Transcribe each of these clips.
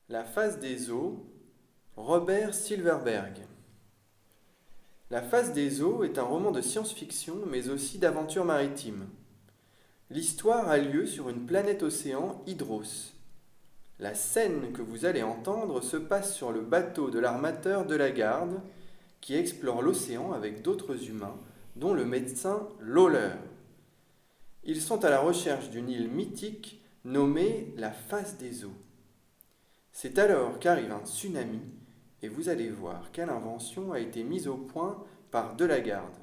La face des eaux, Robert Silverberg. La face des eaux est un roman de science-fiction mais aussi d'aventure maritime. L'histoire a lieu sur une planète océan, Hydros. La scène que vous allez entendre se passe sur le bateau de l'armateur de la Garde qui explore l'océan avec d'autres humains, dont le médecin Lawler. Ils sont à la recherche d'une île mythique nommée la face des eaux. C'est alors qu'arrive un tsunami et vous allez voir quelle invention a été mise au point par Delagarde.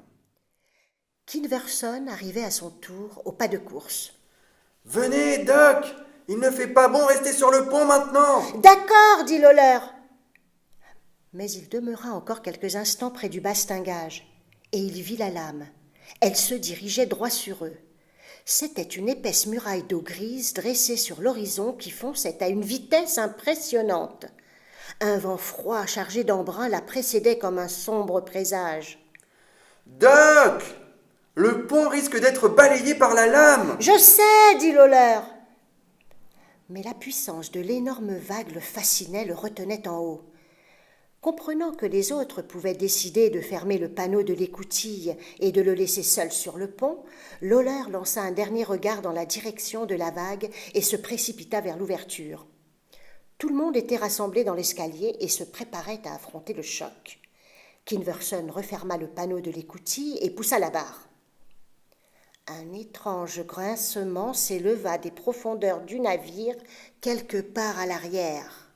Kinverson arrivait à son tour au pas de course. Venez, Doc! Il ne fait pas bon rester sur le pont maintenant! D'accord, dit Lawler. Mais il demeura encore quelques instants près du bastingage, et il vit la lame. Elle se dirigeait droit sur eux. C'était une épaisse muraille d'eau grise dressée sur l'horizon qui fonçait à une vitesse impressionnante. Un vent froid chargé d'embrun la précédait comme un sombre présage. Doc! Le pont risque d'être balayé par la lame! Je sais, dit Lawler. Mais la puissance de l'énorme vague le fascinait, le retenait en haut. Comprenant que les autres pouvaient décider de fermer le panneau de l'écoutille et de le laisser seul sur le pont, Lawler lança un dernier regard dans la direction de la vague et se précipita vers l'ouverture. Tout le monde était rassemblé dans l'escalier et se préparait à affronter le choc. Kinverson referma le panneau de l'écoutille et poussa la barre. Un étrange grincement s'éleva des profondeurs du navire, quelque part à l'arrière.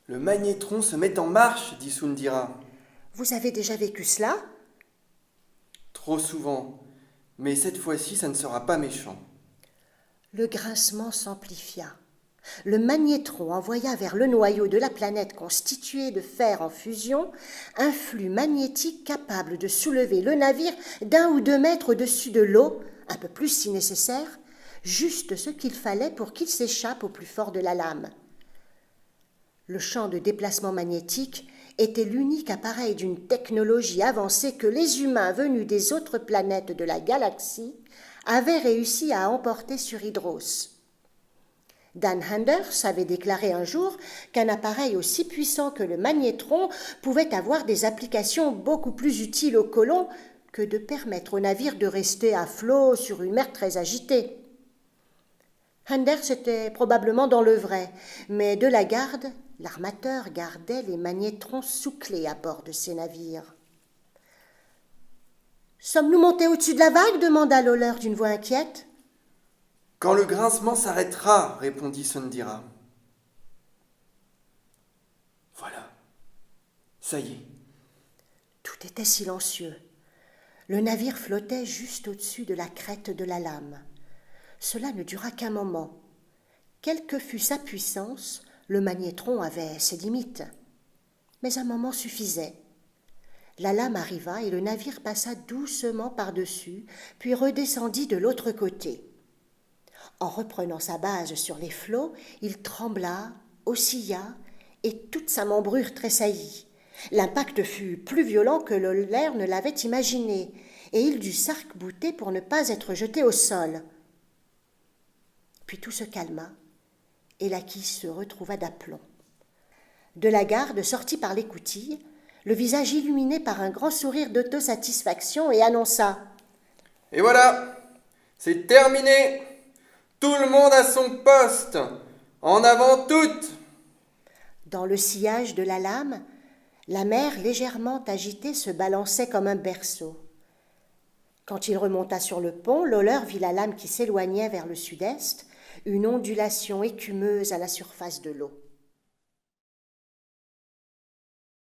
Le magnétron se met en marche, dit Sundira. Vous avez déjà vécu cela ? Trop souvent. Mais cette fois-ci, ça ne sera pas méchant. Le grincement s'amplifia. Le magnétron envoya vers le noyau de la planète constitué de fer en fusion un flux magnétique capable de soulever le navire d'1 ou 2 mètres au-dessus de l'eau, un peu plus si nécessaire, juste ce qu'il fallait pour qu'il s'échappe au plus fort de la lame. Le champ de déplacement magnétique était l'unique appareil d'une technologie avancée que les humains venus des autres planètes de la galaxie avaient réussi à emporter sur Hydros. Dan Anders avait déclaré un jour qu'un appareil aussi puissant que le magnétron pouvait avoir des applications beaucoup plus utiles aux colons que de permettre au navire de rester à flot sur une mer très agitée. Anders était probablement dans le vrai, mais Delagarde, l'armateur, gardait les magnétrons sous clé à bord de ses navires. « Sommes-nous montés au-dessus de la vague ?» demanda Lawler d'une voix inquiète. « Quand le grincement s'arrêtera, répondit Sundira. Voilà, ça y est. Tout était silencieux. Le navire flottait juste au-dessus de la crête de la lame. Cela ne dura qu'un moment. Quelle que fût sa puissance, le magnétron avait ses limites. Mais un moment suffisait. La lame arriva et le navire passa doucement par-dessus, puis redescendit de l'autre côté. En reprenant sa base sur les flots, il trembla, oscilla, et toute sa membrure tressaillit. L'impact fut plus violent que Lawler ne l'avait imaginé, et il dut s'arc-bouter pour ne pas être jeté au sol. Puis tout se calma, et la quille se retrouva d'aplomb. Delagarde sortit par l'écoutille, le visage illuminé par un grand sourire d'autosatisfaction, et annonça « Et voilà, c'est terminé. Tout le monde à son poste. En avant toutes !» Dans le sillage de la lame, la mer légèrement agitée se balançait comme un berceau. Quand il remonta sur le pont, Lawler vit la lame qui s'éloignait vers le sud-est, une ondulation écumeuse à la surface de l'eau.